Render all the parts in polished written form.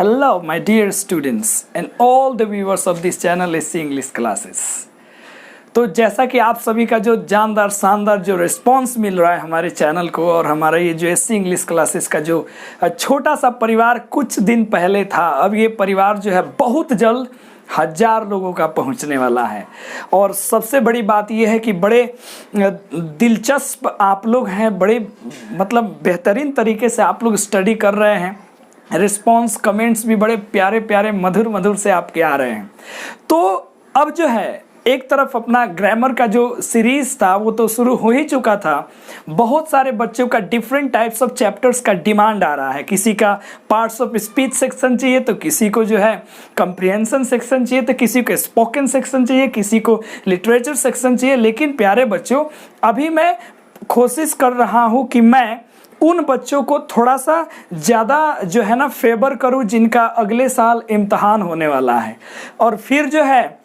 Hello, my dear students and all the viewers of this channel SC English Classes। तो जैसा कि आप सभी का जो जानदार शानदार जो रिस्पांस मिल रहा है हमारे चैनल को और हमारा ये जो SC इंग्लिश क्लासेस का जो छोटा सा परिवार कुछ दिन पहले था, अब ये परिवार जो है बहुत जल्द 1000 लोगों का पहुंचने वाला है। और सबसे बड़ी बात यह है कि बड़े दिलचस्प आप लोग हैं, बड़े मतलब बेहतरीन तरीके से आप लोग स्टडी कर रहे हैं। रिस्पांस कमेंट्स भी बड़े प्यारे प्यारे मधुर मधुर से आपके आ रहे हैं। तो अब जो है एक तरफ अपना ग्रामर का जो सीरीज था वो तो शुरू हो ही चुका था। बहुत सारे बच्चों का डिफरेंट टाइप्स ऑफ चैप्टर्स का डिमांड आ रहा है। किसी का पार्ट्स ऑफ स्पीच सेक्शन चाहिए, तो किसी को जो है कंप्रिहेंशन सेक्शन चाहिए, तो किसी को स्पोकन सेक्शन चाहिए, किसी को लिटरेचर सेक्शन चाहिए। लेकिन प्यारे बच्चों, अभी मैं कोशिश कर रहा हूँ कि मैं उन बच्चों को थोड़ा सा ज़्यादा जो है ना फेवर करूँ जिनका अगले साल इम्तहान होने वाला है। और फिर जो है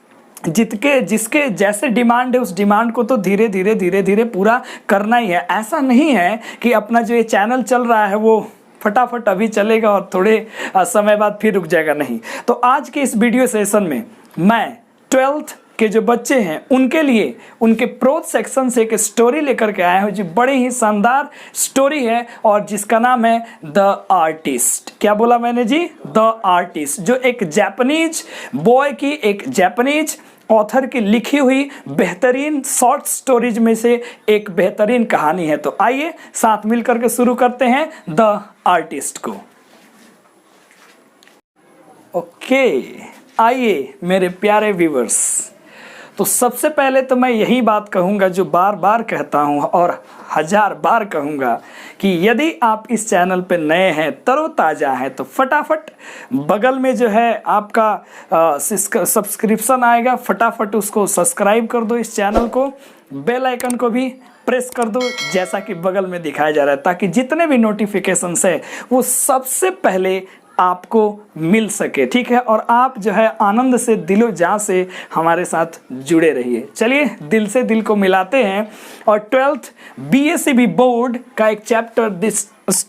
जिसके जैसे डिमांड है उस डिमांड को तो धीरे धीरे पूरा करना ही है। ऐसा नहीं है कि अपना जो ये चैनल चल रहा है वो फटाफट अभी चलेगा और थोड़े समय बाद फिर रुक जाएगा, नहीं। तो आज के इस वीडियो सेशन में मैं 12th के जो बच्चे हैं उनके लिए उनके प्रोज सेक्शन से एक स्टोरी लेकर के आया हूँ जो बड़ी ही शानदार स्टोरी है और जिसका नाम है द आर्टिस्ट। क्या बोला मैंने जी? द आर्टिस्ट, जो एक जापानीज बॉय की, एक जापानीज ऑथर की लिखी हुई बेहतरीन शॉर्ट स्टोरीज में से एक बेहतरीन कहानी है। तो आइए साथ मिलकर के शुरू करते हैं द आर्टिस्ट को। ओके, आइए मेरे प्यारे व्यूवर्स, तो सबसे पहले तो मैं यही बात कहूँगा जो बार बार कहता हूँ और 1000 बार कहूँगा कि यदि आप इस चैनल पे नए हैं, तरोताज़ा हैं, तो फटाफट बगल में जो है आपका सब्सक्रिप्शन आएगा, फटाफट उसको सब्सक्राइब कर दो, इस चैनल को बेल आइकन को भी प्रेस कर दो जैसा कि बगल में दिखाया जा रहा है, ताकि जितने भी नोटिफिकेशंस है वो सबसे पहले आपको मिल सके, ठीक है। और आप जो है आनंद से दिलो जान से हमारे साथ जुड़े रहिए। चलिए दिल से दिल को मिलाते हैं और 12th BSEB बोर्ड का एक चैप्टर दिस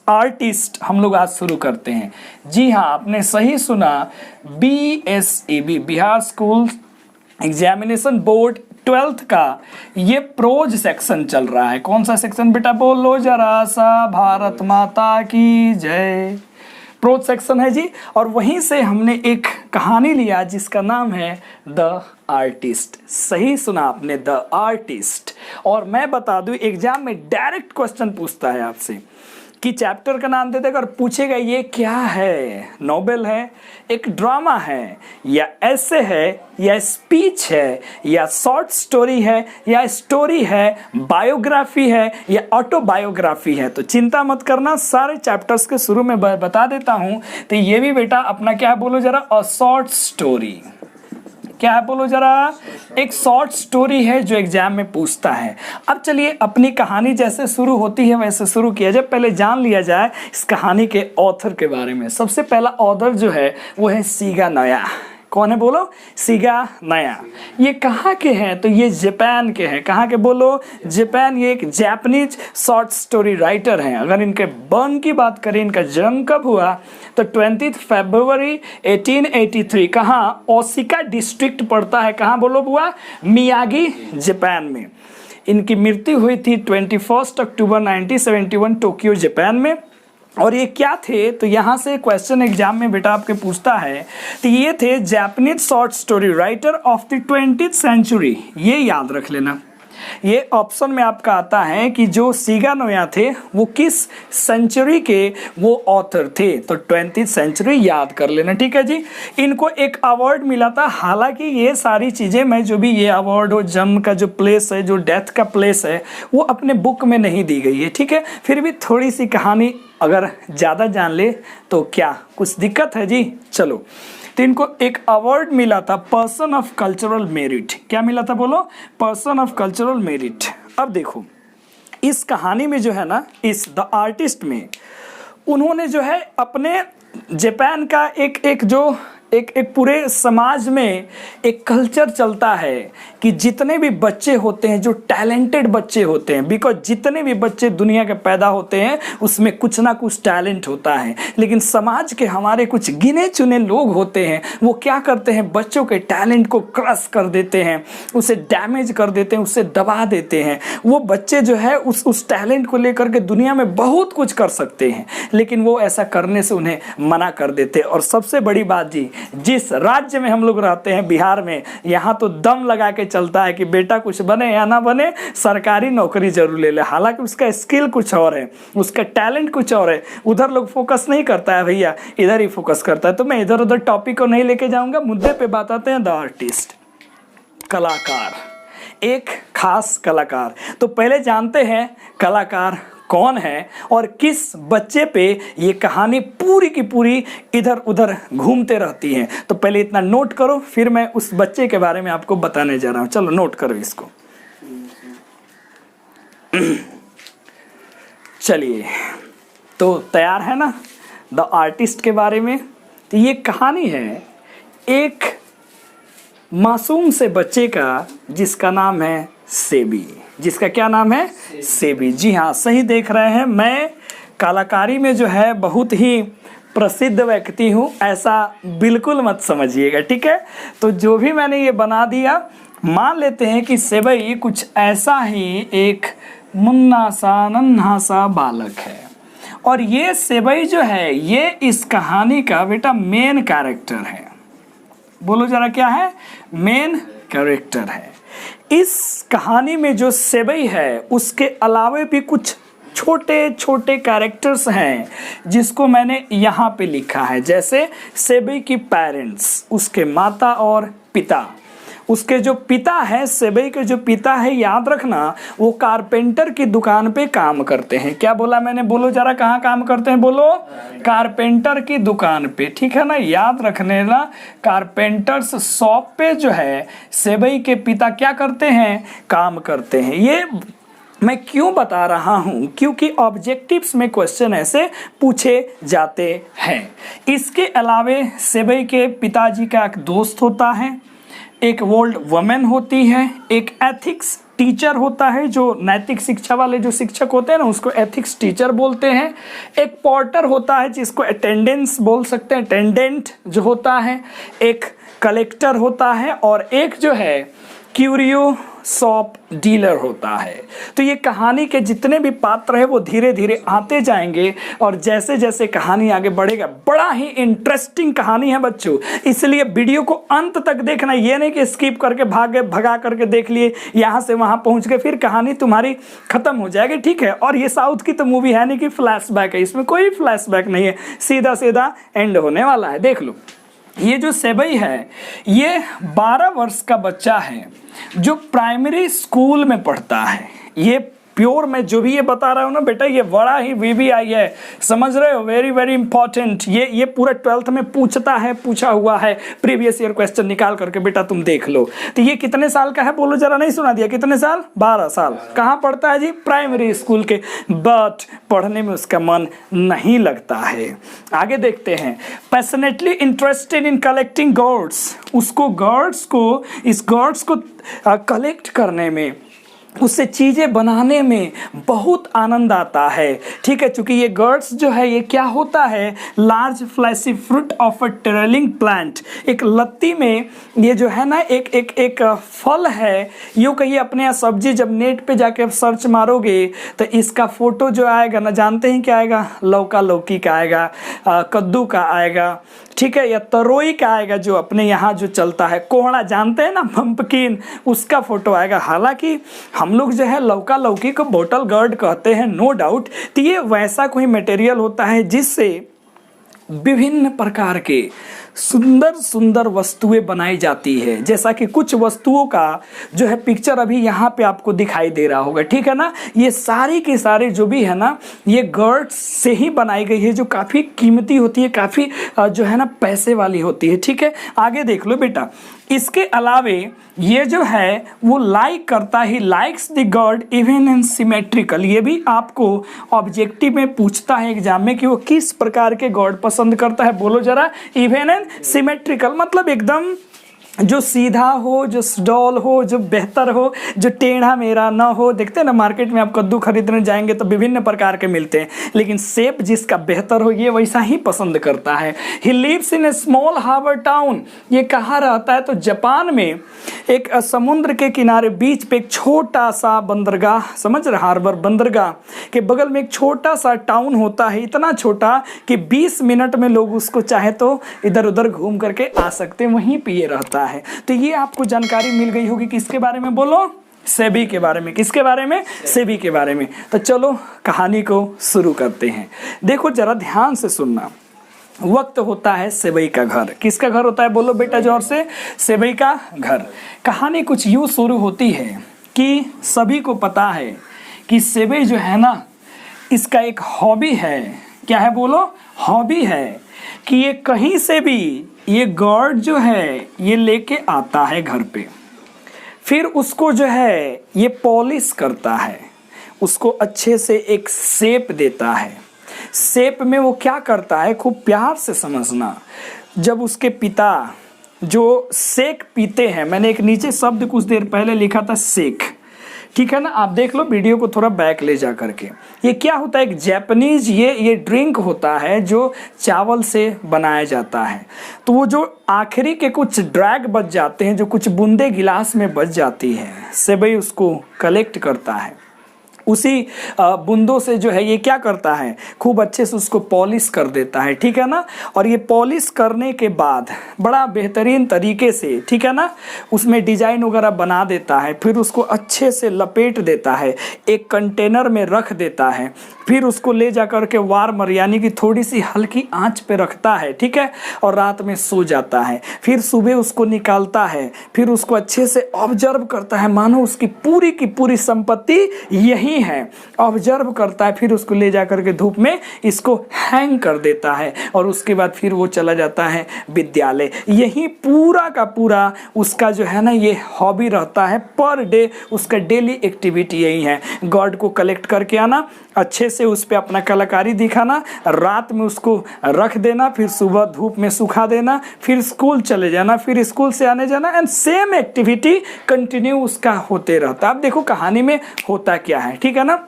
आर्टिस्ट हम लोग आज शुरू करते हैं। जी हाँ, आपने सही सुना, BSEB Bihar school examination board 12th का ये प्रोज सेक्शन चल रहा है। कौन सा सेक्शन बेटा? बोलो जरा सा, भारत माता की जय। प्रोज सेक्शन है जी। और वहीं से हमने एक कहानी लिया जिसका नाम है द आर्टिस्ट। सही सुना आपने, द आर्टिस्ट। और मैं बता दूं, एग्जाम में डायरेक्ट क्वेश्चन पूछता है आपसे कि चैप्टर का नाम दे देगा और पूछेगा ये क्या है, नोवेल है, एक ड्रामा है, या ऐसे है, या स्पीच है, या शॉर्ट स्टोरी है, या स्टोरी है, बायोग्राफी है, या ऑटोबायोग्राफी है। तो चिंता मत करना, सारे चैप्टर्स के शुरू में बता देता हूं। तो ये भी बेटा अपना क्या बोलो जरा, अ शॉर्ट स्टोरी। क्या है बोलो जरा? एक शॉर्ट स्टोरी है जो एग्जाम में पूछता है। अब चलिए अपनी कहानी जैसे शुरू होती है वैसे शुरू किया जाए। पहले जान लिया जाए इस कहानी के ऑथर के बारे में। सबसे पहला ऑथर जो है वो है सीगा नोया। कौन है बोलो? सीगा नोया। ये कहाँ के हैं? तो ये जापान के हैं। कहाँ के बोलो? जापान। ये एक जापानीज शॉर्ट स्टोरी राइटर हैं। अगर इनके बर्न की बात करें, इनका जन्म कब हुआ, तो 20 फरवरी 1883। कहाँ? ओसाका डिस्ट्रिक्ट पड़ता है। कहाँ बोलो बुआ? मियागी, जापान में। इनकी मृत्यु हुई थी 21 अक्टूबर 1971 टोक्यो, जापान में। और ये क्या थे? तो यहाँ से क्वेश्चन एग्जाम में बेटा आपके पूछता है। तो ये थे Japanese short story writer of the 20th century. ये याद रख लेना। ये ऑप्शन में आपका आता है कि जो सीगा नोया थे वो किस सेंचुरी के वो ऑथर थे। तो 20th सेंचुरी याद कर लेना, ठीक है जी। इनको एक अवार्ड मिला था। हालांकि ये सारी चीज़ें मैं जो भी ये अवार्ड हो, जन्म का जो प्लेस है, जो डेथ का प्लेस है, वो अपने बुक में नहीं दी गई है, ठीक है। फिर भी थोड़ी सी कहानी अगर ज़्यादा जान ले तो क्या कुछ दिक्कत है जी? चलो, तो इनको एक अवार्ड मिला था पर्सन ऑफ कल्चरल मेरिट। क्या मिला था बोलो? Person of cultural merit. अब देखो इस कहानी में जो है ना, इस द आर्टिस्ट में उन्होंने जो है अपने जापान का एक जो एक पूरे समाज में एक कल्चर चलता है कि जितने भी बच्चे होते हैं, जो टैलेंटेड बच्चे होते हैं, बिकॉज जितने भी बच्चे दुनिया के पैदा होते हैं उसमें कुछ ना कुछ टैलेंट होता है, लेकिन समाज के हमारे कुछ गिने चुने लोग होते हैं, वो क्या करते हैं, बच्चों के टैलेंट को क्रश कर देते हैं, उसे डैमेज कर देते हैं, उसे दबा देते हैं। वो बच्चे जो है उस टैलेंट को लेकर के दुनिया में बहुत कुछ कर सकते हैं, लेकिन वो ऐसा करने से उन्हें मना कर देते हैं। और सबसे बड़ी बात जी, जिस राज्य में हम लोग रहते हैं, बिहार में, यहाँ तो दम लगा के चलता है कि बेटा कुछ बने या ना बने, सरकारी नौकरी जरूर ले ले। हालांकि उसका स्किल कुछ और है, उसका टैलेंट कुछ और है, उधर लोग फोकस नहीं करता है भैया, इधर ही फोकस करता है। तो मैं इधर उधर टॉपिक को नहीं लेके जाऊंगा, मुद्दे पे बात आते हैं। द आर्टिस्ट, कलाकार, एक खास कलाकार। तो पहले जानते हैं कलाकार कौन है और किस बच्चे पे ये कहानी पूरी की पूरी इधर उधर घूमते रहती है। तो पहले इतना नोट करो, फिर मैं उस बच्चे के बारे में आपको बताने जा रहा हूं। चलो नोट करो इसको। चलिए, तो तैयार है ना द आर्टिस्ट के बारे में? तो ये कहानी है एक मासूम से बच्चे का जिसका नाम है सेबी। जिसका क्या नाम है? सेबी। जी हाँ, सही देख रहे हैं। मैं कलाकारी में जो है बहुत ही प्रसिद्ध व्यक्ति हूँ, ऐसा बिल्कुल मत समझिएगा, ठीक है। तो जो भी मैंने ये बना दिया, मान लेते हैं कि सेबई कुछ ऐसा ही एक मुन्ना सा नन्हा सा बालक है, और ये सेबई जो है ये इस कहानी का बेटा मेन कैरेक्टर है। बोलो जरा, क्या है? मेन कैरेक्टर है। इस कहानी में जो सेबई है उसके अलावे भी कुछ छोटे छोटे कैरेक्टर्स हैं जिसको मैंने यहाँ पे लिखा है। जैसे सेबई की पेरेंट्स, उसके माता और पिता। उसके जो पिता है, सेबई के जो पिता है, याद रखना, वो कारपेंटर की दुकान पे काम करते हैं। क्या बोला मैंने? बोलो जरा, कहाँ काम करते हैं? बोलो, कारपेंटर की दुकान पे, ठीक है ना, याद रखने ना। कारपेंटर्स शॉप पे जो है सेबई के पिता क्या करते हैं? काम करते हैं। ये मैं क्यों बता रहा हूं? क्योंकि ऑब्जेक्टिव्स में क्वेश्चन ऐसे पूछे जाते हैं। इसके अलावे सेबई के पिताजी का एक दोस्त होता है, एक वर्ल्ड वुमेन होती है, एक एथिक्स टीचर होता है, जो नैतिक शिक्षा वाले जो शिक्षक होते हैं ना उसको एथिक्स टीचर बोलते हैं, एक पॉर्टर होता है जिसको अटेंडेंस बोल सकते हैं, अटेंडेंट जो होता है, एक कलेक्टर होता है, और एक जो है क्यूरियो शॉप डीलर होता है। तो ये कहानी के जितने भी पात्र हैं वो धीरे धीरे आते जाएंगे, और जैसे जैसे कहानी आगे बढ़ेगा, बड़ा ही इंटरेस्टिंग कहानी है बच्चों, इसलिए वीडियो को अंत तक देखना। ये नहीं कि स्किप करके भगा करके देख लिए, यहाँ से वहाँ पहुँच गए, फिर कहानी तुम्हारी खत्म हो जाएगी, ठीक है। और ये साउथ की तो मूवी है नहीं कि फ्लैशबैक है, इसमें कोई फ्लैशबैक नहीं है, सीधा सीधा एंड होने वाला है। देख लो, ये जो सेबई है ये 12 वर्ष का बच्चा है जो प्राइमरी स्कूल में पढ़ता है। ये प्योर, मैं जो भी ये बता रहा हूँ ना बेटा, ये बड़ा ही VVI है, समझ रहे हो, वेरी वेरी इंपॉर्टेंट। ये पूरा 12th में पूछा हुआ है, प्रीवियस ईयर क्वेश्चन निकाल करके बेटा तुम देख लो। तो ये कितने साल का है? बोलो जरा, नहीं सुना दिया, कितने साल? 12 साल। कहाँ पढ़ता है जी? प्राइमरी स्कूल के। बट पढ़ने में उसका मन नहीं लगता है। आगे देखते हैं। पैशनेटली इंटरेस्टेड इन कलेक्टिंग गर्ड्स, उसको इस गर्ड्स को कलेक्ट करने में, उससे चीज़ें बनाने में बहुत आनंद आता है, ठीक है। चूंकि ये गर्ड्स जो है ये क्या होता है? Large fleshy fruit of a trailing plant, एक लत्ती में ये जो है ना एक फल है। यूँ कहिए अपने यहाँ सब्जी, जब नेट पे जाके आप सर्च मारोगे तो इसका फोटो जो आएगा ना, जानते हैं क्या आएगा? लौकी का आएगा, कद्दू का आएगा, ठीक है, या तरोई का आएगा, जो अपने यहाँ जो चलता है, कोहड़ा जानते हैं ना, पंपकिन, उसका फोटो आएगा। हालांकि हम लोग जो है लौकी को बोतल गर्ड कहते हैं, नो डाउट। तो ये वैसा कोई मटेरियल होता है जिससे विभिन्न प्रकार के सुंदर सुंदर वस्तुएं बनाई जाती है। जैसा कि कुछ वस्तुओं का जो है पिक्चर अभी यहाँ पे आपको दिखाई दे रहा होगा, ठीक है ना। ये सारी की सारी जो भी है ना, ये गर्ड्स से ही बनाई गई है, जो काफ़ी कीमती होती है, काफ़ी जो है ना पैसे वाली होती है, ठीक है। आगे देख लो बेटा, इसके अलावे ये जो है वो लाइक करता he likes the God even in symmetrical. ये भी आपको ऑब्जेक्टिव में पूछता है एग्जाम में कि वो किस प्रकार के गॉड पसंद करता है, बोलो जरा। इवन इन सिमेट्रिकल मतलब एकदम जो सीधा हो, जो सुडौल हो, जो बेहतर हो, जो टेढ़ा मेढ़ा ना हो। देखते हैं ना मार्केट में आप कद्दू खरीदने जाएंगे तो विभिन्न प्रकार के मिलते हैं, लेकिन शेप जिसका बेहतर हो ये वैसा ही पसंद करता है। He lives in a small harbour town. ये कहाँ रहता है? तो जापान में एक समुद्र के किनारे बीच पे एक छोटा सा बंदरगाह, समझ रहे, हार्बर बंदरगाह के बगल में एक छोटा सा टाउन होता है, इतना छोटा कि 20 मिनट में लोग उसको चाहे तो इधर उधर घूम करके आ सकते हैं, वहीं पे ये रहता है। तो ये आपको जानकारी मिल गई होगी किसके बारे में, बोलो? सेबी के बारे में। किसके बारे में? सेबी के बारे में। तो चलो कहानी को शुरू करते हैं। देखो जरा ध्यान से सुनना। वक्त होता है सेबई का घर। किसका घर होता है? बोलो बेटा जोर से। सेबई का घर। कहानी कुछ यूँ शुरू होती है कि सभी को पता है कि सेबई जो है ना, इसका एक हॉबी है। क्या है? बोलो। हॉबी है कि ये कहीं से भी ये गॉड जो है ये लेके आता है घर पे, फिर उसको जो है ये पॉलिश करता है, उसको अच्छे से एक शेप देता है। शेप में वो क्या करता है, खूब प्यार से समझना। जब उसके पिता जो सेक पीते हैं, मैंने एक नीचे शब्द कुछ देर पहले लिखा था सेक, ठीक है ना, आप देख लो वीडियो को थोड़ा बैक ले जा करके। ये क्या होता है? एक जापानीज ये ड्रिंक होता है जो चावल से बनाया जाता है। तो वो जो आखिरी के कुछ ड्रैग बच जाते हैं, जो कुछ बूंदे गिलास में बच जाती है, सेबई उसको कलेक्ट करता है। उसी बूंदों से जो है ये क्या करता है, खूब अच्छे से उसको पॉलिश कर देता है, ठीक है ना। और ये पॉलिश करने के बाद बड़ा बेहतरीन तरीके से, ठीक है ना, उसमें डिजाइन वगैरह बना देता है। फिर उसको अच्छे से लपेट देता है, एक कंटेनर में रख देता है। फिर उसको ले जा कर के वार्मर यानी कि थोड़ी सी हल्की आंच पे रखता है, ठीक है, और रात में सो जाता है। फिर सुबह उसको निकालता है, फिर उसको अच्छे से ऑब्जर्व करता है, मानो उसकी पूरी की पूरी संपत्ति यही है। ऑब्जर्व करता है, फिर उसको ले जा कर के धूप में इसको हैंग कर देता है, और उसके बाद फिर वो चला जाता है विद्यालय। यही पूरा का पूरा उसका जो है ना ये हॉबी रहता है। पर डे उसका डेली एक्टिविटी यही है, गॉड को कलेक्ट करके आना, अच्छे से उस पर अपना कलाकारी दिखाना, रात में उसको रख देना, फिर सुबह धूप में सुखा देना, फिर स्कूल चले जाना, फिर स्कूल से आने जाना, एंड सेम एक्टिविटी कंटिन्यू उसका होते रहता है। अब देखो कहानी में होता क्या है, ठीक है ना।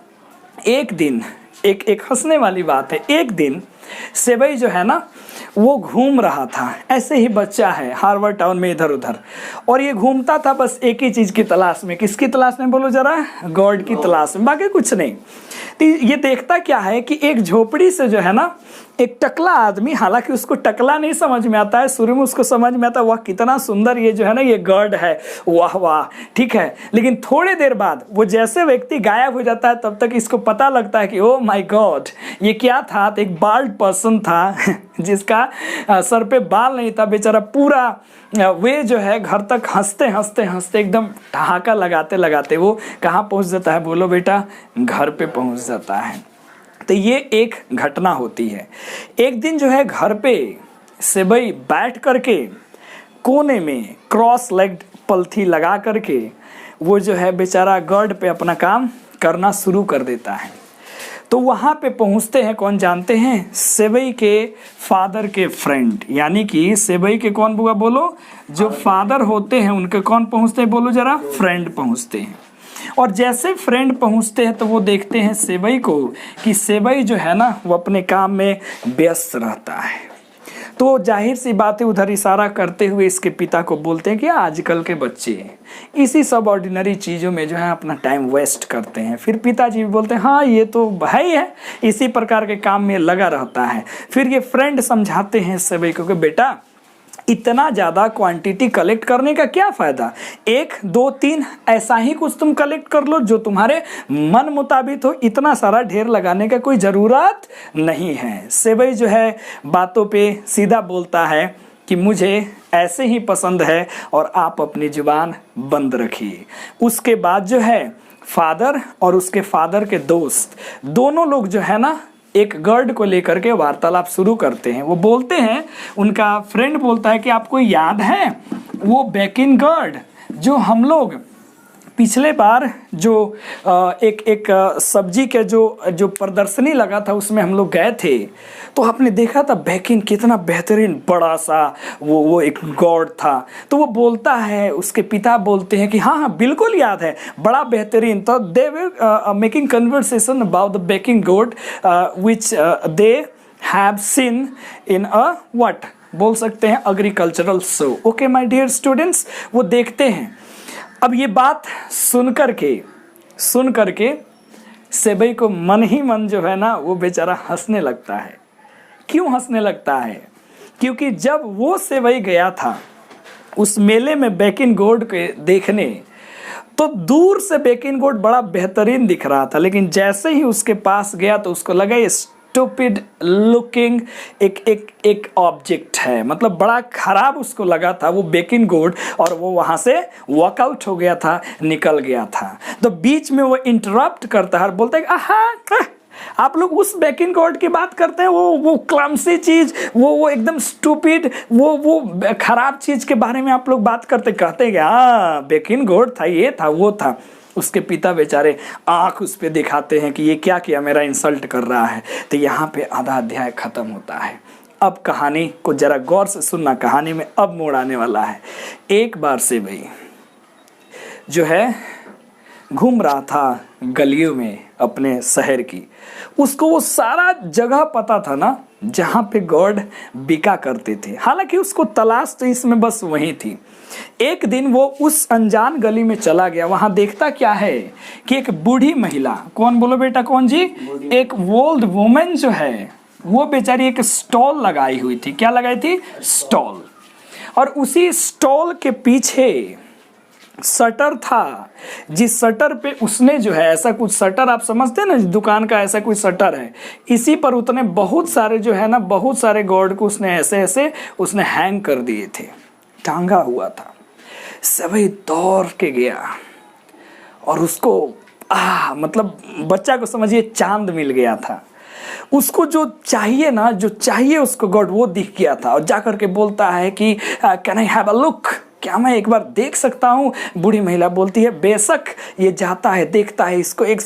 एक दिन एक हंसने वाली बात है, एक दिन सेबई जो है ना वो घूम रहा था, ऐसे ही बच्चा है हार्वर्ड टाउन में इधर उधर, और ये घूमता था बस एक ही चीज़ की तलाश में। किसकी तलाश में? बोलो जरा। गॉड की तलाश में, बाकी कुछ नहीं। तो ये देखता क्या है कि एक झोपड़ी से जो है ना एक टकला आदमी, हालांकि उसको टकला नहीं समझ में आता है, शुरू में उसको समझ में आता है वाह कितना सुंदर ये जो है ना ये गॉड है, वाह वाह, ठीक है। लेकिन थोड़ी देर बाद वो जैसे व्यक्ति गायब हो जाता है तब तक इसको पता लगता है कि ओ माय गॉड ये क्या था। तो एक बाल्ड पर्सन था जिसका सर पे बाल नहीं था, बेचारा पूरा वे जो है घर तक हंसते हंसते हंसते एकदम ठहाका लगाते लगाते वो कहाँ पहुँच जाता है? बोलो बेटा। घर पे पहुँच जाता है। तो ये एक घटना होती है। एक दिन जो है घर पे सेबई बैठ करके कोने में क्रॉस लेग्ड पलथी लगा करके वो जो है बेचारा गॉड पे अपना काम करना शुरू कर देता है। तो वहाँ पे पहुँचते हैं कौन जानते हैं? सेबई के फादर के फ्रेंड, यानी कि सेबई के कौन बुआ? बोलो। जो फादर होते हैं उनके कौन पहुँचते हैं? बोलो जरा। फ्रेंड पहुँचते हैं। और जैसे फ्रेंड पहुंचते हैं तो वो देखते हैं सेबई को कि सेबई जो है ना वो अपने काम में व्यस्त रहता है। तो जाहिर सी बात है उधर इशारा करते हुए इसके पिता को बोलते हैं कि आजकल के बच्चे इसी सब ऑर्डिनरी चीज़ों में जो है अपना टाइम वेस्ट करते हैं। फिर पिताजी भी बोलते हैं हाँ ये तो भाई है, इसी प्रकार के काम में लगा रहता है। फिर ये फ्रेंड समझाते हैं सेबई को कि बेटा इतना ज़्यादा क्वांटिटी कलेक्ट करने का क्या फ़ायदा, 1 2 3 ऐसा ही कुछ तुम कलेक्ट कर लो जो तुम्हारे मन मुताबिक हो, इतना सारा ढेर लगाने का कोई ज़रूरत नहीं है। सेबई जो है बातों पे सीधा बोलता है कि मुझे ऐसे ही पसंद है और आप अपनी जुबान बंद रखिए। उसके बाद जो है फादर और उसके फादर के दोस्त दोनों लोग जो है ना एक गॉड को लेकर के वार्तालाप शुरू करते हैं। वो बोलते हैं, उनका फ्रेंड बोलता है कि आपको याद है वो बेकिंग गार्ड जो हम लोग पिछले बार जो एक सब्जी के जो प्रदर्शनी लगा था उसमें हम लोग गए थे, तो आपने देखा था बेकिंग कितना बेहतरीन बड़ा सा वो एक गॉड था। तो वो बोलता है, उसके पिता बोलते हैं कि हाँ हाँ बिल्कुल याद है, बड़ा बेहतरीन। तो they were making conversation about the baking god which they have seen in a what बोल सकते हैं agricultural show. Okay my dear students, वो देखते हैं। अब ये बात सुन करके सेबई को मन ही मन जो है ना वो बेचारा हंसने लगता है। क्यों हंसने लगता है? क्योंकि जब वो सेबई गया था उस मेले में बेकिंग गॉड के देखने, तो दूर से बेकिंग गॉड बड़ा बेहतरीन दिख रहा था, लेकिन जैसे ही उसके पास गया तो उसको लगा ये स्टूपिड लुकिंग एक ऑब्जेक्ट है, मतलब बड़ा खराब उसको लगा था वो बेकिंग गॉड, और वो वहाँ से वॉकआउट हो गया था, निकल गया था। तो बीच में वो इंटरप्ट करता है और बोलता है आहा, आप लोग उस बेकिंग गॉड की बात करते हैं, वो क्लमसी चीज़, वो एकदम स्टूपिड, वो खराब चीज़ के बारे में आप लोग बात कहते हैं कि हाँ बेकिंग गॉड था, ये था वो था। उसके पिता बेचारे आँख उस पर दिखाते हैं कि ये क्या किया, मेरा इंसल्ट कर रहा है। तो यहाँ पे आधा अध्याय ख़त्म होता है। अब कहानी को जरा गौर से सुनना, कहानी में अब मोड़ आने वाला है। एक बार से भाई जो है घूम रहा था गलियों में अपने शहर की, उसको वो सारा जगह पता था ना जहाँ पे गॉड बिका करते थे। हालांकि उसको तलाश तो इसमें बस वही थी। एक दिन वो उस अनजान गली में चला गया, वहां देखता क्या है कि एक बूढ़ी महिला, कौन बोलो बेटा कौन जी, एक ओल्ड वुमेन जो है वो बेचारी एक स्टॉल लगाई हुई थी। क्या लगाई थी? स्टॉल। और उसी स्टॉल के पीछे शटर था, जिस शटर पे उसने जो है ऐसा कुछ शटर, आप समझते हैं ना दुकान का ऐसा कोई शटर है, इसी पर उतने बहुत सारे जो है ना बहुत सारे गॉड को उसने ऐसे उसने हैंग कर दिए थे, टांगा हुआ था। सभी दौड़ के गया और उसको मतलब बच्चा को समझिए चांद मिल गया था। उसको जो चाहिए ना, जो चाहिए उसको गॉड वो दिख गया था। और जाकर के बोलता है कि can I have a look, क्या मैं एक बार देख सकता हूँ? बूढ़ी महिला बोलती है बेशक। ये जाता है, देखता है, इसको एक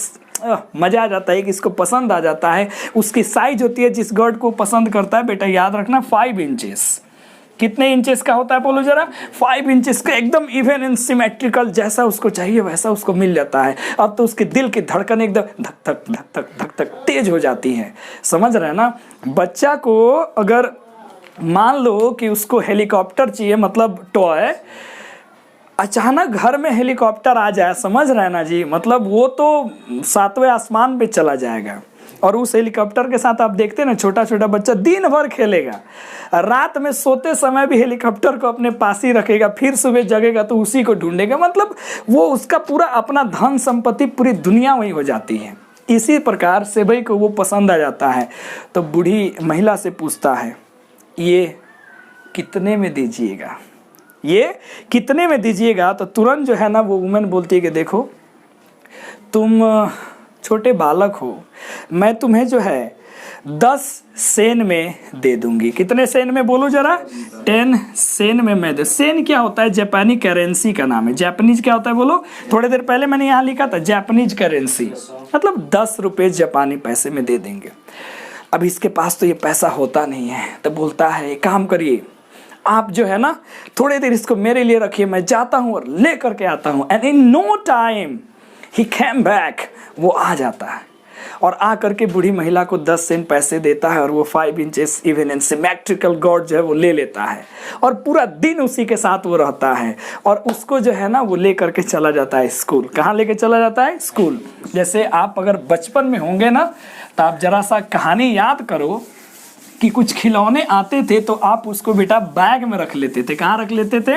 मजा आ जाता है कि इसको पसंद आ जाता है। उसकी साइज होती है, जिस गॉड को पसंद करता है बेटा याद रखना 5 इंचेस। कितने इंचेस का होता है बोलो जरा? 5 इंचेस का, एकदम इवन एंड सिमेट्रिकल, जैसा उसको चाहिए वैसा उसको मिल जाता है। अब तो उसके दिल की धड़कन एकदम धक धक धक धक धक धक तेज हो जाती है। समझ रहे हैं ना? बच्चा को अगर मान लो कि उसको हेलीकॉप्टर चाहिए, मतलब टॉय, अचानक घर में हेलीकॉप्टर आ जाए, समझ रहे हैं ना जी, मतलब वो तो 7वें आसमान पे चला जाएगा। और उस हेलीकॉप्टर के साथ आप देखते हैं ना छोटा छोटा बच्चा दिन भर खेलेगा, रात में सोते समय भी हेलीकॉप्टर को अपने पास ही रखेगा, फिर सुबह जगेगा तो उसी को ढूंढेगा। मतलब वो उसका पूरा अपना धन संपत्ति, पूरी दुनिया वही हो जाती है। इसी प्रकार से भाई को वो पसंद आ जाता है। तो बूढ़ी महिला से पूछता है ये कितने में दीजिएगा, ये कितने में दीजिएगा? तो तुरंत जो है ना वो वुमेन बोलती है कि देखो तुम छोटे बालक हो, मैं तुम्हें जो है 10 सेन में दे दूंगी। कितने सेन में बोलो जरा? 10 सेन में मैं दे। सेन क्या होता है? जापानी करेंसी का नाम है। जापानीज क्या होता है बोलो? थोड़ी देर पहले मैंने यहाँ लिखा था जापानीज करेंसी, मतलब 10 रुपये जापानी पैसे में दे देंगे। अब इसके पास तो ये पैसा होता नहीं है, तो बोलता है एक काम करिए, आप जो है ना थोड़ी देर इसको मेरे लिए रखिए, मैं जाता हूँ और ले करके आता हूँ। And in no time he came back, वो आ जाता है और आ करके बूढ़ी महिला को 10 सेंट पैसे देता है और वो 5 inches even and symmetrical God जो है वो ले लेता है और पूरा दिन उसी के साथ वो रहता है। और उसको जो है ना वो ले करके चला जाता है स्कूल। कहाँ लेके चला जाता है? स्कूल। जैसे आप अगर बचपन में होंगे ना तो आप जरा सा कहानी याद करो कि कुछ खिलौने आते थे तो आप उसको बेटा बैग में रख लेते थे। कहाँ रख लेते थे?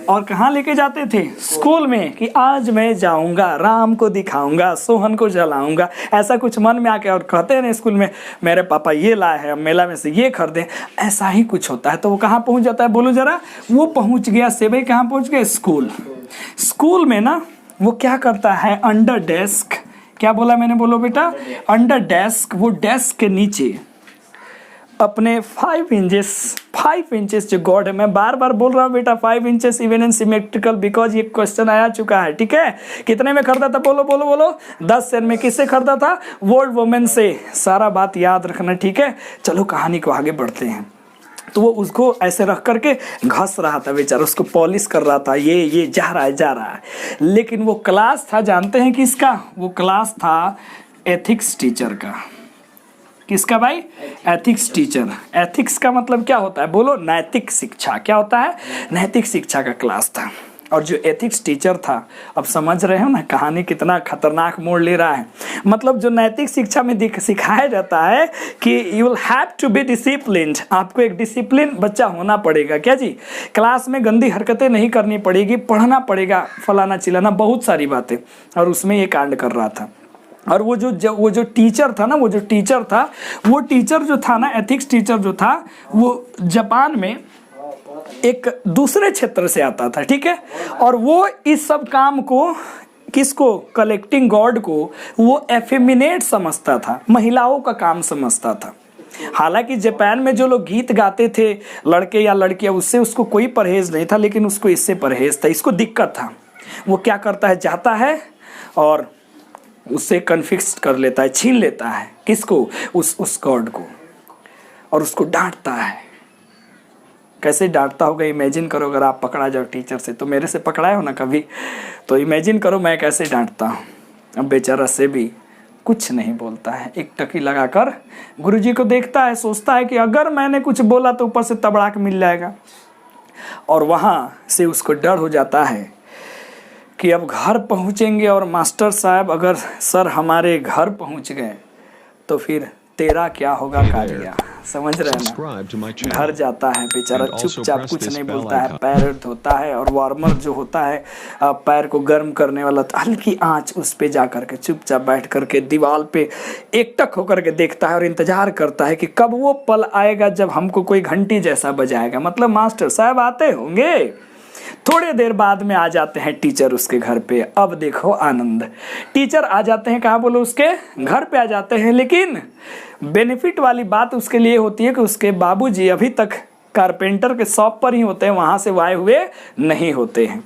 और कहाँ लेके जाते थे? स्कूल में, कि आज मैं जाऊंगा, राम को दिखाऊंगा, सोहन को जलाऊंगा, ऐसा कुछ मन में आके। और कहते हैं ना स्कूल में मेरे पापा ये लाए हैं, मेला में से ये खरीदे, ऐसा ही कुछ होता है। तो वो कहाँ पहुँच जाता है बोलो जरा? वो पहुँच गया सेबई, कहाँ पहुँच गया? स्कूल। स्कूल में ना वो क्या करता है, अंडर डेस्क, क्या बोला मैंने बोलो बेटा? अंडर डेस्क, वो डेस्क के नीचे अपने 5 इंचेस जो गॉड है, मैं बार बार बोल रहा हूँ बेटा 5 inches even and symmetrical, because ये क्वेश्चन आया चुका है, ठीक है। कितने में खरीदा था, बोलो बोलो बोलो, 10 सेंट में। किससे खरीदा था, वर्ल्ड वुमेन से। सारा बात याद रखना, ठीक है। चलो कहानी को आगे बढ़ते हैं। तो वो उसको ऐसे रख करके घस रहा था बेचारा, उसको पॉलिश कर रहा था, ये जा रहा है। लेकिन वो क्लास था, जानते हैं किसका, वो क्लास था एथिक्स टीचर का। किसका भाई, एथिक्स टीचर। एथिक्स का मतलब क्या होता है, बोलो, नैतिक शिक्षा। क्या होता है, नैतिक शिक्षा का क्लास था। और जो एथिक्स टीचर था, अब समझ रहे हो ना कहानी कितना खतरनाक मोड़ ले रहा है। मतलब जो नैतिक शिक्षा में सिखाया जाता है कि you will have to be disciplined, आपको एक डिसिप्लिन बच्चा होना पड़ेगा। क्या जी, क्लास में गंदी हरकतें नहीं करनी पड़ेगी, पढ़ना पड़ेगा, फलाना चिलाना, बहुत सारी बातें। और उसमें ये कांड कर रहा था। और वो जो टीचर था ना, वो टीचर जो था ना, एथिक्स टीचर जो था, वो जापान में एक दूसरे क्षेत्र से आता था, ठीक है। और वो इस सब काम को, किसको, कलेक्टिंग गॉड को, वो एफेमिनेट समझता था, महिलाओं का काम समझता था। हालांकि जापान में जो लोग गीत गाते थे, लड़के या लड़कियां, उससे उसको कोई परहेज नहीं था, लेकिन उसको इससे परहेज था, इसको दिक्कत था। वो क्या करता है, जाता है और उससे कन्फिक्स कर लेता है, छीन लेता है, किसको, उस गॉड को, और उसको डांटता है। कैसे डांटता होगा, इमेजिन करो, अगर आप पकड़ा जाओ टीचर से, तो मेरे से पकड़ाए हो ना कभी, तो इमेजिन करो मैं कैसे डांटता हूँ। अब बेचारा से भी कुछ नहीं बोलता है, एक टकी लगाकर गुरुजी को देखता है, सोचता है कि अगर मैंने कुछ बोला तो ऊपर से तबड़ाक मिल जाएगा। और वहाँ से उसको डर हो जाता है कि अब घर पहुँचेंगे और मास्टर साहब अगर सर हमारे घर पहुँच गए तो फिर तेरा क्या होगा कालिया। समझ रहे हैं ना। घर जाता है बेचारा, चुपचाप कुछ नहीं बोलता है, पैर धोता है, और वार्मर जो होता है पैर को गर्म करने वाला, हल्की आंच, उस पे जा करके चुपचाप बैठ करके दीवार पे एकटक होकर के देखता है और इंतजार करता है कि कब वो पल आएगा जब हमको कोई घंटी जैसा बजाएगा, मतलब मास्टर साहब आते होंगे। थोड़ी देर बाद में आ जाते हैं टीचर उसके घर पे। अब देखो आनंद, टीचर आ जाते हैं, कहाँ बोलो, उसके घर पे आ जाते हैं। लेकिन बेनिफिट वाली बात उसके लिए होती है कि उसके बाबूजी अभी तक कारपेंटर के शॉप पर ही होते हैं, वहाँ से आए हुए नहीं होते हैं।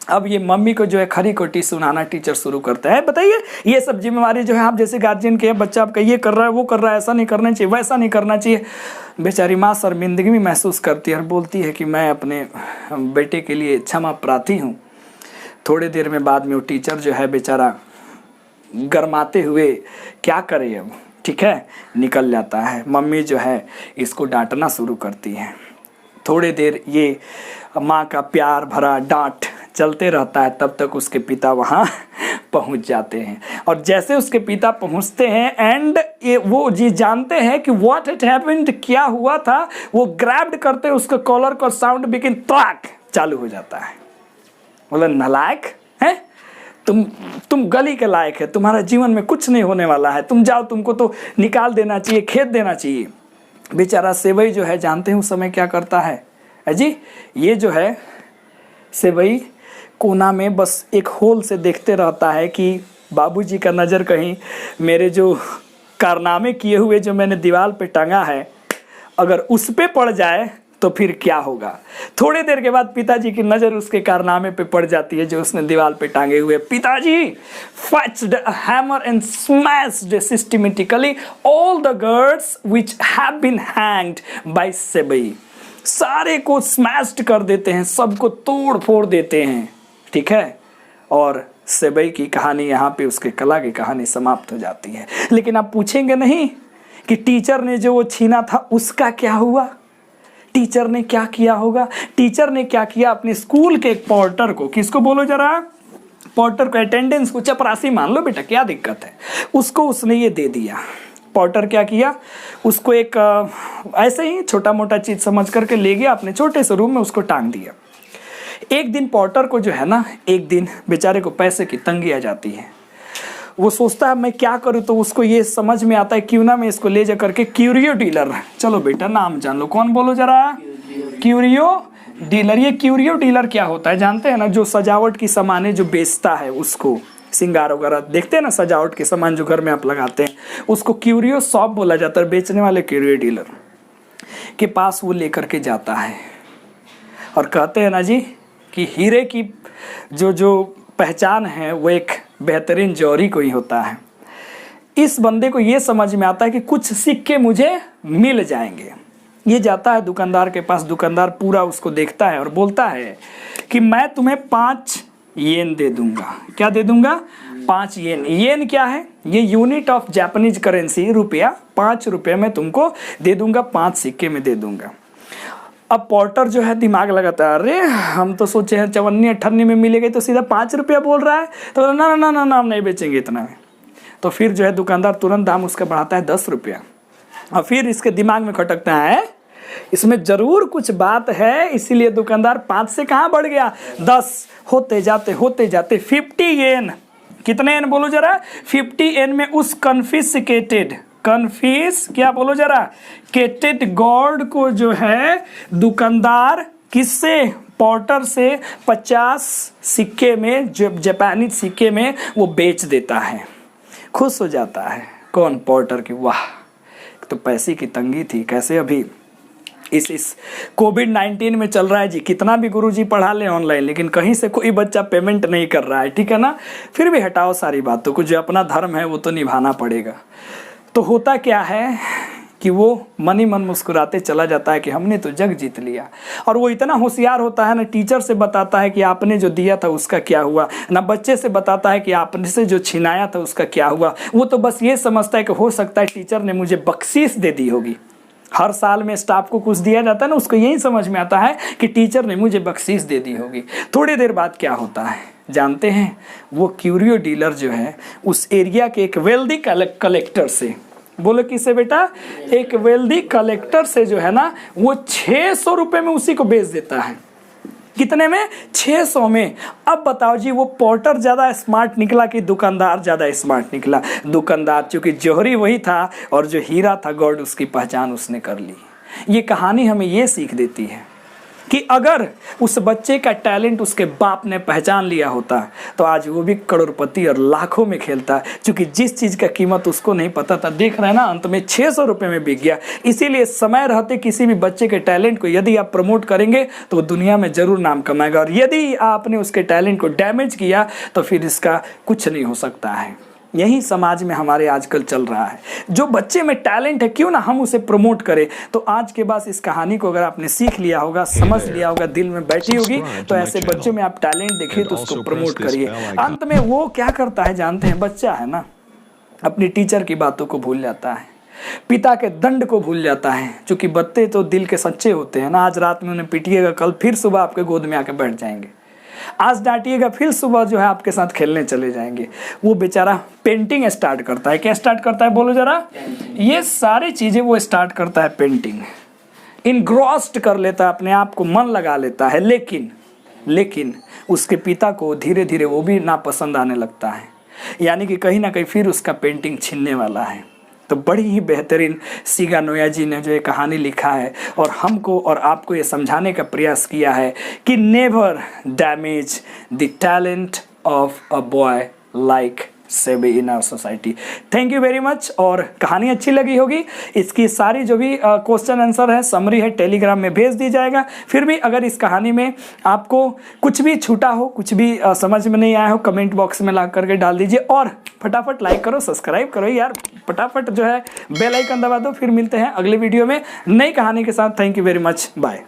अब ये मम्मी को जो है खरी खोटी सुनाना टीचर शुरू करता है। बताइए, ये सब जिम्मेवारी जो है आप जैसे गार्जियन के, बच्चा आपका ये कर रहा है, वो कर रहा है, ऐसा नहीं करना चाहिए, वैसा नहीं करना चाहिए। बेचारी माँ शर्मिंदगी भी महसूस करती है और बोलती है कि मैं अपने बेटे के लिए क्षमा प्रार्थी हूँ। थोड़ी देर में बाद में वो टीचर जो है बेचारा गरमाते हुए क्या करे अब, ठीक है, निकल जाता है। मम्मी जो है इसको डांटना शुरू करती है। थोड़ी देर ये माँ का प्यार भरा डांट चलते रहता है, तब तक उसके पिता वहाँ पहुँच जाते हैं। और जैसे उसके पिता पहुँचते हैं एंड वो जी जानते हैं कि व्हाट इट हैपेंड, क्या हुआ था, वो ग्रैब्ड करते हैं उसके कॉलर को, साउंड बिगिन ट्रैक चालू हो जाता है। बोला नालायक है तुम गली के लायक है, तुम्हारा जीवन में कुछ नहीं होने वाला है, तुम जाओ, तुमको तो निकाल देना चाहिए, खेत देना चाहिए। बेचारा सेवई जो है, जानते हैं उस समय क्या करता है जी, ये जो है सेवई कोना में बस एक होल से देखते रहता है कि बाबूजी का नज़र कहीं मेरे जो कारनामे किए हुए जो मैंने दीवार पे टांगा है, अगर उस पे पड़ जाए तो फिर क्या होगा। थोड़ी देर के बाद पिताजी की नज़र उसके कारनामे पे पड़ जाती है जो उसने दीवार पे टांगे हुए। पिताजी fetched a hammer and smashed systematically all the girds which have been hanged by सेबई। सारे को स्मैश्ड कर देते हैं, सबको तोड़ फोड़ देते हैं, ठीक है। और सेबई की कहानी यहाँ पे, उसके कला की कहानी समाप्त हो जाती है। लेकिन आप पूछेंगे नहीं कि टीचर ने जो वो छीना था उसका क्या हुआ, टीचर ने क्या किया होगा। टीचर ने क्या किया, अपने स्कूल के एक पोर्टर को, किसको बोलो जरा, पोर्टर को, अटेंडेंस को, चपरासी मान लो बेटा, क्या दिक्कत है, उसको उसने ये दे दिया। पोर्टर क्या किया, उसको एक ऐसे ही छोटा मोटा चीज़ समझ करके ले गया अपने छोटे से रूम में, उसको टांग दिया। एक दिन पोर्टर को जो है ना, एक दिन बेचारे को पैसे की तंगी आ जाती है। वो सोचता है मैं क्या करूँ, तो उसको ये समझ में आता है क्यों ना मैं इसको ले जा करके क्यूरियो डीलर, चलो बेटा नाम जान लो, कौन बोलो जरा, क्यूरियो डीलर। ये क्यूरियो डीलर क्या होता है जानते हैं ना, जो सजावट की सामानें जो बेचता है, उसको सिंगार वगैरह देखते हैं ना, सजावट के सामान जो घर में आप लगाते हैं, उसको क्यूरियो शॉप बोला जाता है, बेचने वाले क्यूरियो डीलर। के पास वो लेकर के जाता है और कहते हैं ना जी कि हीरे की जो पहचान है वो एक बेहतरीन जौहरी को ही होता है। इस बंदे को ये समझ में आता है कि कुछ सिक्के मुझे मिल जाएंगे। ये जाता है दुकानदार के पास, दुकानदार पूरा उसको देखता है और बोलता है कि मैं तुम्हें 5 येन दे दूंगा। क्या दे दूंगा? 5 येन। येन क्या है? ये यूनिट ऑफ जापानीज करेंसी, रुपया। 5 रुपये में तुमको दे दूंगा, 5 सिक्के में दे दूंगा। अब पोर्टर जो है दिमाग लगाता है, अरे हम तो सोचे हैं 54-58 में मिलेगी, तो सीधा 5 रुपया बोल रहा है। तो ना ना ना ना हम नहीं बेचेंगे इतना में। तो फिर जो है दुकानदार तुरंत दाम उसका बढ़ाता है 10 रुपया। और फिर इसके दिमाग में खटकता है इसमें जरूर कुछ बात है, इसीलिए दुकानदार 5 से कहाँ बढ़ गया, 10 होते जाते 50 येन। कितने येन बोलो जरा? 50 येन में उस क्या बोलो जरा, केटेड गॉड को जो है दुकानदार किससे, पोर्टर से 50 सिक्के में, जो जापानी सिक्के में वो बेच देता है। खुश हो जाता है कौन? पोर्टर की। वाह, तो पैसे की तंगी थी, कैसे अभी इस कोविड-19 में चल रहा है जी, कितना भी गुरुजी पढ़ा ले ऑनलाइन, लेकिन कहीं से कोई बच्चा पेमेंट नहीं कर रहा है, ठीक है ना। फिर भी हटाओ सारी बातों को, जो अपना धर्म है वो तो निभाना पड़ेगा। तो होता क्या है कि वो मन ही मन मुस्कुराते चला जाता है कि हमने तो जग जीत लिया। और वो इतना होशियार होता है ना, टीचर से बताता है कि आपने जो दिया था उसका क्या हुआ, ना बच्चे से बताता है कि आपने से जो छिनाया था उसका क्या हुआ। वो तो बस ये समझता है कि हो सकता है टीचर ने मुझे बख्शीश दे दी होगी। हर साल में स्टाफ को कुछ दिया जाता है ना, उसको यही समझ में आता है कि टीचर ने मुझे बख्शीश दे दी होगी। थोड़ी देर बाद क्या होता है जानते हैं? वो क्यूरियो डीलर जो है उस एरिया के एक वेल्दी कलेक्टर से, बोलो किससे बेटा? एक वेल्दी कलेक्टर से जो है ना, वो 600 रुपये में उसी को बेच देता है। कितने में? 600 में। अब बताओ जी, वो पोर्टर ज़्यादा स्मार्ट निकला कि दुकानदार ज़्यादा स्मार्ट निकला? दुकानदार, क्योंकि जौहरी वही था और जो हीरा था गॉड, उसकी पहचान उसने कर ली। ये कहानी हमें ये सीख देती है कि अगर उस बच्चे का टैलेंट उसके बाप ने पहचान लिया होता तो आज वो भी करोड़पति और लाखों में खेलता, क्योंकि जिस चीज़ का कीमत उसको नहीं पता था, देख रहे हैं ना, अंत में 600 रुपये में बिक गया। इसीलिए समय रहते किसी भी बच्चे के टैलेंट को यदि आप प्रमोट करेंगे तो वो दुनिया में ज़रूर नाम कमाएगा, और यदि आपने उसके टैलेंट को डैमेज किया तो फिर इसका कुछ नहीं हो सकता है। यही समाज में हमारे आजकल चल रहा है। जो बच्चे में टैलेंट है क्यों ना हम उसे प्रमोट करें। तो आज के बाद इस कहानी को अगर आपने सीख लिया होगा, समझ लिया होगा, दिल में बैठी होगी, तो ऐसे बच्चों में आप टैलेंट देखिए तो उसको प्रमोट करिए। अंत में वो क्या करता है जानते हैं? बच्चा है ना, अपनी टीचर की बातों को भूल जाता है, पिता के दंड को भूल जाता है, क्योंकि बच्चे तो दिल के सच्चे होते हैं ना। आज रात में उन्हें पीटिएगा, कल फिर सुबह आपके गोद में आके बैठ जाएंगे। आज डांटिएगा, फिर सुबह जो है आपके साथ खेलने चले जाएंगे। वो बेचारा पेंटिंग स्टार्ट करता है। क्या स्टार्ट करता है बोलो जरा? ये सारी चीज़ें वो स्टार्ट करता है पेंटिंग, इनग्रॉस्ड कर लेता है, अपने आप को मन लगा लेता है। लेकिन उसके पिता को धीरे धीरे वो भी नापसंद आने लगता है, यानी कि कहीं ना कहीं फिर उसका पेंटिंग छीनने वाला है। तो बड़ी ही बेहतरीन शिगा नोया जी ने जो ये कहानी लिखा है और हमको और आपको ये समझाने का प्रयास किया है कि never damage the talent of a boy like Sebi in our society. Thank you very much. और कहानी अच्छी लगी होगी, इसकी सारी जो भी क्वेश्चन आंसर है, समरी है, टेलीग्राम में भेज दी जाएगा। फिर भी अगर इस कहानी में आपको कुछ भी छूटा हो, कुछ भी समझ में नहीं आया हो, कमेंट बॉक्स में ला करके डाल दीजिए और फटाफट लाइक करो, सब्सक्राइब करो यार, फटाफट जो है बेल आइकन दबा दो। फिर मिलते हैं अगले वीडियो में नई कहानी के साथ। Thank you very much, bye.